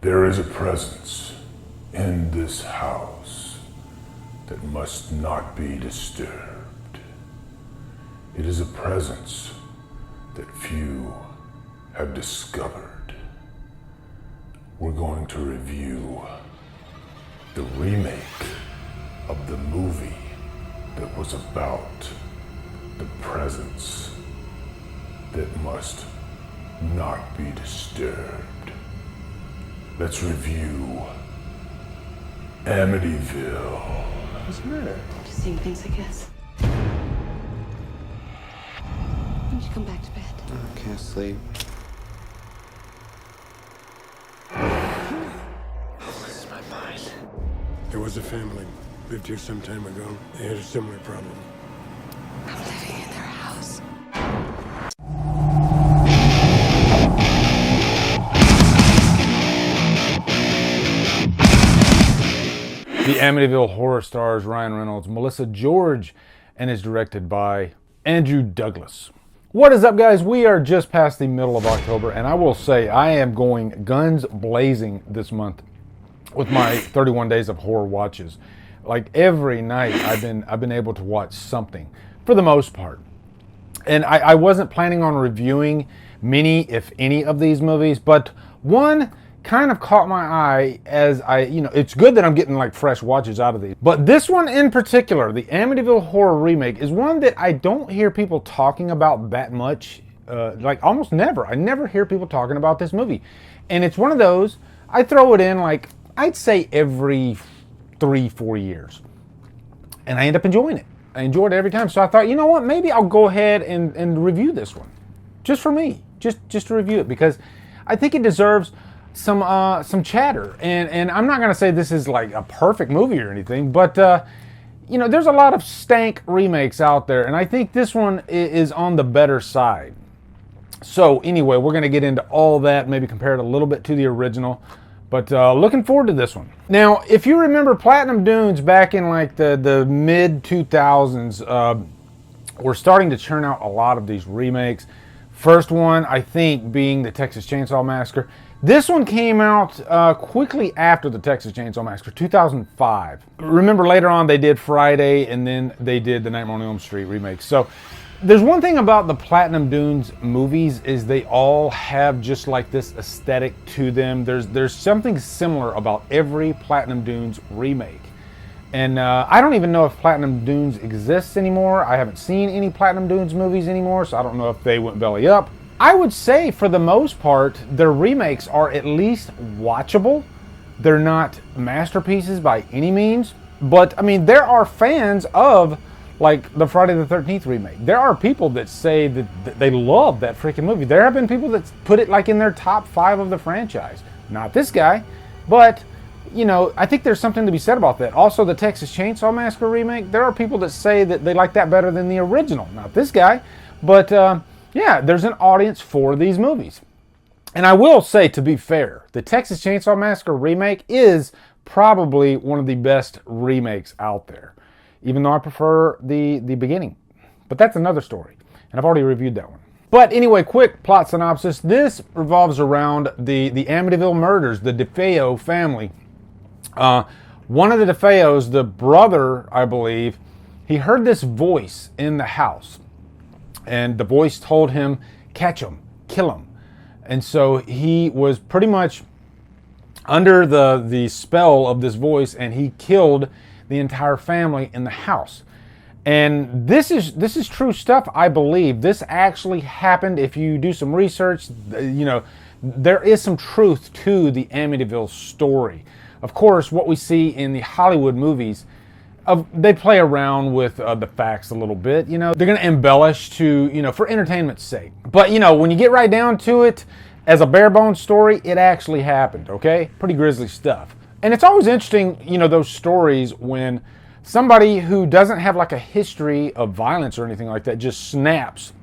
There is a presence in this house that must not be disturbed. It is a presence that few have discovered. We're going to review the remake of the movie that was about the presence that must not be disturbed. Let's review Amityville. What's the matter? Just seeing things, I guess. When did you come back to bed? I can't sleep. This is my mind. There was a family lived here some time ago. They had a similar problem. I'm living in their house. The Amityville Horror stars Ryan Reynolds, Melissa George, and is directed by Andrew Douglas. What is up, guys? We are just past the middle of October, and I will say I am going guns blazing this month with my 31 days of horror watches. Like every night, I've been able to watch something for the most part. And I wasn't planning on reviewing many, if any, of these movies, but one kind of caught my eye as it's good that I'm getting like fresh watches out of these. But this one in particular, the Amityville Horror Remake, is one that I don't hear people talking about that much, like almost never. I never hear people talking about this movie. And it's one of those, I throw it in like, I'd say every 3-4 years. And I end up enjoying it. I enjoyed it every time. So I thought, you know what, maybe I'll go ahead and review this one. Just for me, just to review it, because I think it deserves some chatter, and I'm not gonna say this is like a perfect movie or anything, but there's a lot of stank remakes out there, and I think this one is on the better side. So anyway, we're gonna get into all that, maybe compare it a little bit to the original, but looking forward to this one. Now, if you remember Platinum Dunes back in like the mid 2000s, we're starting to churn out a lot of these remakes. First one, I think, being the Texas Chainsaw Massacre. This one came out quickly after the Texas Chainsaw Massacre, 2005. Remember later on they did Friday, and then they did the Nightmare on Elm Street remake. So there's one thing about the Platinum Dunes movies is they all have just like this aesthetic to them. There's something similar about every Platinum Dunes remake. And I don't even know if Platinum Dunes exists anymore. I haven't seen any Platinum Dunes movies anymore, so I don't know if they went belly up. I would say, for the most part, their remakes are at least watchable. They're not masterpieces by any means. But, I mean, there are fans of, like, the Friday the 13th remake. There are people that say that they love that freaking movie. There have been people that put it, like, in their top 5 of the franchise. Not this guy, but I think there's something to be said about that. Also, the Texas Chainsaw Massacre remake, there are people that say that they like that better than the original. Not this guy, but yeah, there's an audience for these movies. And I will say, to be fair, the Texas Chainsaw Massacre remake is probably one of the best remakes out there, even though I prefer the beginning. But that's another story, and I've already reviewed that one. But anyway, quick plot synopsis. This revolves around the Amityville murders, the DeFeo family. One of the DeFeos, the brother, I believe, he heard this voice in the house. And the voice told him, catch him, kill him. And so he was pretty much under the spell of this voice, and he killed the entire family in the house. And this is true stuff, I believe. This actually happened. If you do some research, there is some truth to the Amityville story. Of course, what we see in the Hollywood movies, they play around with the facts a little bit. They're going to embellish to, for entertainment's sake. But, when you get right down to it, as a bare bones story, it actually happened, okay? Pretty grisly stuff. And it's always interesting, those stories when somebody who doesn't have like a history of violence or anything like that just snaps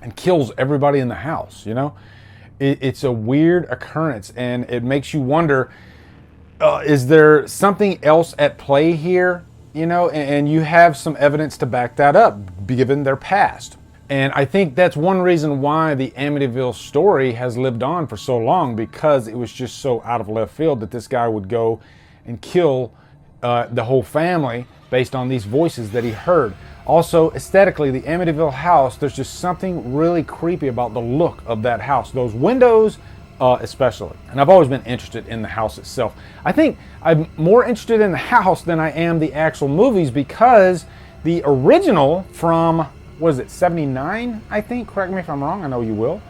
and kills everybody in the house, It's a weird occurrence, and it makes you wonder, is there something else at play here? And you have some evidence to back that up, given their past. And I think that's one reason why the Amityville story has lived on for so long, because it was just so out of left field that this guy would go and kill the whole family based on these voices that he heard. Also, aesthetically, the Amityville house, there's just something really creepy about the look of that house. Those windows, especially. And I've always been interested in the house itself. I think I'm more interested in the house than I am the actual movies, because the original from, what is it, 79, I think? Correct me if I'm wrong, I know you will.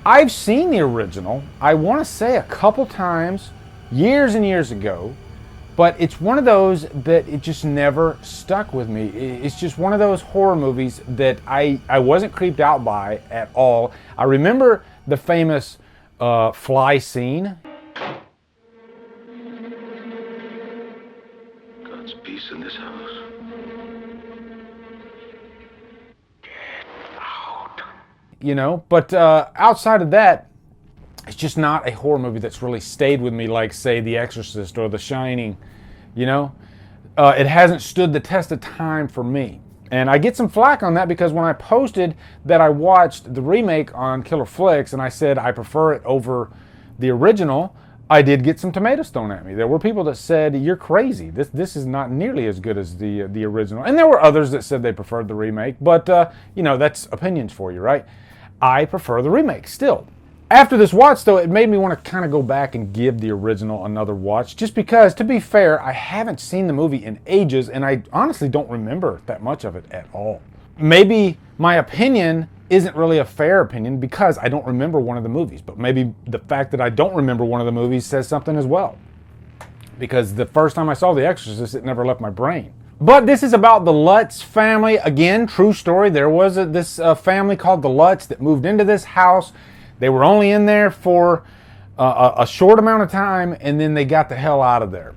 I've seen the original, I want to say a couple times, years and years ago, but it's one of those that it just never stuck with me. It's just one of those horror movies that I wasn't creeped out by at all. I remember the famous fly scene. God's peace in this house. You know, but outside of that, it's just not a horror movie that's really stayed with me like, say, The Exorcist or The Shining. You know, it hasn't stood the test of time for me. And I get some flack on that, because when I posted that I watched the remake on Killer Flicks and I said I prefer it over the original, I did get some tomatoes thrown at me. There were people that said, you're crazy. This is not nearly as good as the original. And there were others that said they preferred the remake. But, you know, that's opinions for you, right? I prefer the remake still. After this watch, though, it made me want to kind of go back and give the original another watch, just because, to be fair, I haven't seen the movie in ages, and I honestly don't remember that much of it at all. Maybe my opinion isn't really a fair opinion because I don't remember one of the movies, but maybe the fact that I don't remember one of the movies says something as well. Because the first time I saw The Exorcist, it never left my brain. But this is about the Lutz family. Again, true story. There was this family called the Lutz that moved into this house. They were only in there for a short amount of time, and then they got the hell out of there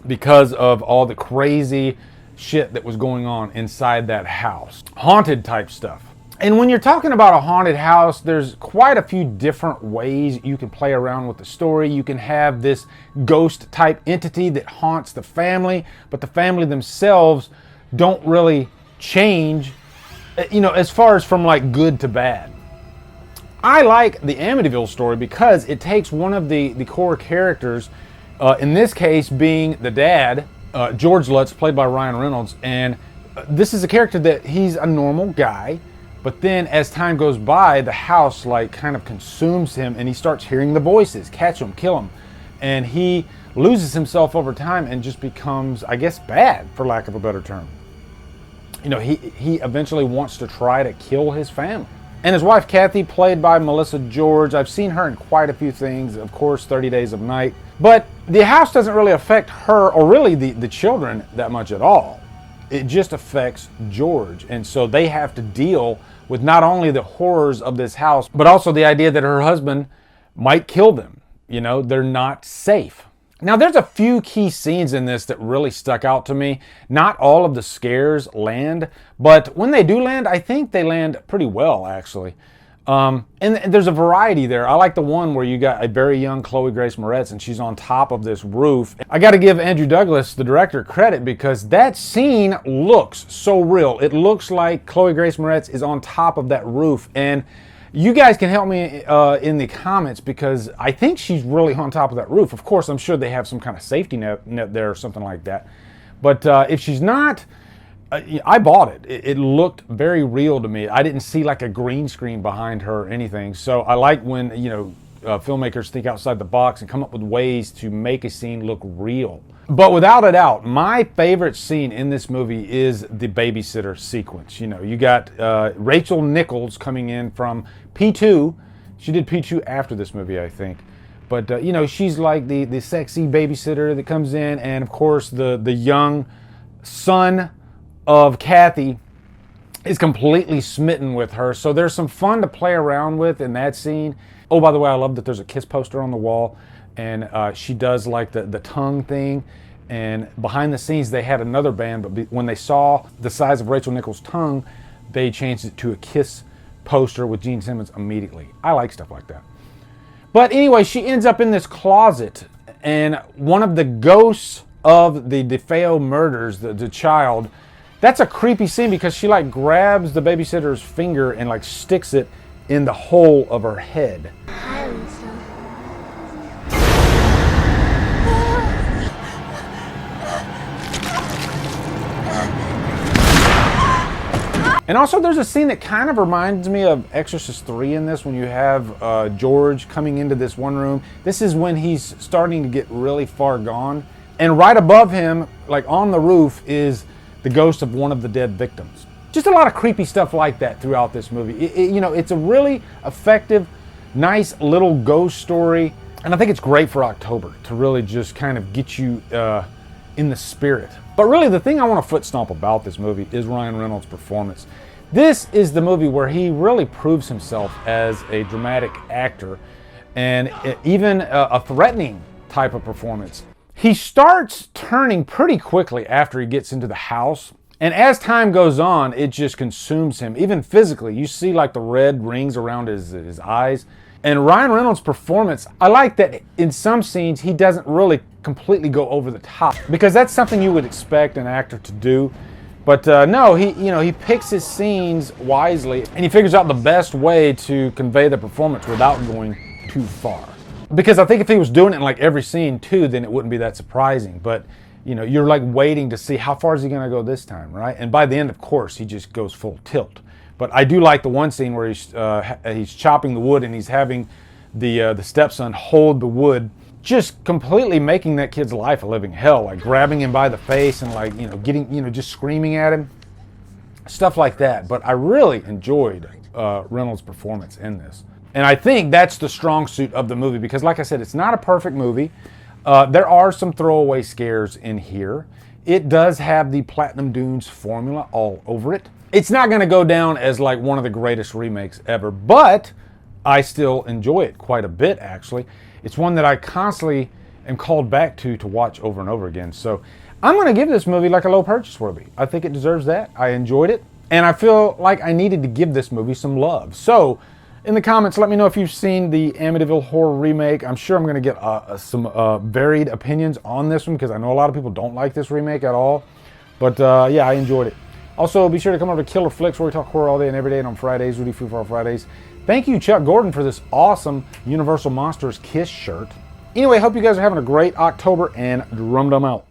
because of all the crazy shit that was going on inside that house. Haunted type stuff. And when you're talking about a haunted house, there's quite a few different ways you can play around with the story. You can have this ghost type entity that haunts the family, but the family themselves don't really change, you know, as far as from like good to bad. I like the Amityville story because it takes one of the core characters, in this case being the dad, George Lutz, played by Ryan Reynolds, and this is a character that he's a normal guy. But then as time goes by, the house like kind of consumes him, and he starts hearing the voices, catch him, kill him. And he loses himself over time and just becomes, I guess, bad, for lack of a better term. You know, he eventually wants to try to kill his family. And his wife, Kathy, played by Melissa George. I've seen her in quite a few things, of course, 30 Days of Night. But the house doesn't really affect her, or really the children, that much at all. It just affects George. And so they have to deal with not only the horrors of this house, but also the idea that her husband might kill them. You know, they're not safe. Now, there's a few key scenes in this that really stuck out to me. Not all of the scares land, but when they do land, I think they land pretty well, actually. And there's a variety there. I like the one where you got a very young Chloe Grace Moretz and she's on top of this roof. I got to give Andrew Douglas, the director, credit because that scene looks so real. It looks like Chloe Grace Moretz is on top of that roof. And you guys can help me in the comments because I think she's really on top of that roof. Of course, I'm sure they have some kind of safety net there or something like that. But if she's not, I bought it. It looked very real to me. I didn't see like a green screen behind her or anything. So I like when, you know, filmmakers think outside the box and come up with ways to make a scene look real. But without a doubt, my favorite scene in this movie is the babysitter sequence. You know, you got Rachel Nichols coming in from P2. She did P2 after this movie, I think. But, you know, she's like the sexy babysitter that comes in. And, of course, the young son of Kathy is completely smitten with her. So there's some fun to play around with in that scene. Oh, by the way, I love that there's a kiss poster on the wall. And she does like the tongue thing. And behind the scenes, they had another band. But when they saw the size of Rachel Nichols' tongue, they changed it to a kiss poster with Gene Simmons immediately. I like stuff like that. But anyway, she ends up in this closet, and one of the ghosts of the DeFeo murders, the child, that's a creepy scene because she like grabs the babysitter's finger and like sticks it in the hole of her head. And also there's a scene that kind of reminds me of Exorcist 3 in this, when you have George coming into this one room. This is when he's starting to get really far gone. And right above him, like on the roof, is the ghost of one of the dead victims. Just a lot of creepy stuff like that throughout this movie. It's a really effective, nice little ghost story. And I think it's great for October to really just kind of get you in the spirit. But really the thing I want to foot stomp about this movie is Ryan Reynolds' performance. This is the movie where he really proves himself as a dramatic actor, and even a threatening type of performance. He starts turning pretty quickly after he gets into the house, and as time goes on, it just consumes him, even physically. You see like the red rings around his eyes. And Ryan Reynolds' performance, I like that in some scenes he doesn't really completely go over the top, because that's something you would expect an actor to do. But no, he picks his scenes wisely, and he figures out the best way to convey the performance without going too far. Because I think if he was doing it in like every scene too, then it wouldn't be that surprising. But you're like waiting to see how far is he going to go this time, right? And by the end, of course, he just goes full tilt. But I do like the one scene where he's chopping the wood and he's having the stepson hold the wood, just completely making that kid's life a living hell, like grabbing him by the face and like getting just screaming at him, stuff like that. But I really enjoyed Reynolds' performance in this, and I think that's the strong suit of the movie, because like I said, it's not a perfect movie. There are some throwaway scares in here. It does have the Platinum Dunes formula all over it. It's not going to go down as like one of the greatest remakes ever, but I still enjoy it quite a bit, actually. It's one that I constantly am called back to watch over and over again. So I'm going to give this movie like a low purchase worthy. I think it deserves that. I enjoyed it, and I feel like I needed to give this movie some love. So in the comments, let me know if you've seen the Amityville Horror remake. I'm sure I'm going to get some varied opinions on this one, because I know a lot of people don't like this remake at all. But yeah, I enjoyed it. Also, be sure to come over to Killer Flicks, where we talk horror all day and every day, and on Fridays, we do Food for All Fridays. Thank you, Chuck Gordon, for this awesome Universal Monsters Kiss shirt. Anyway, hope you guys are having a great October, and Drumdum out.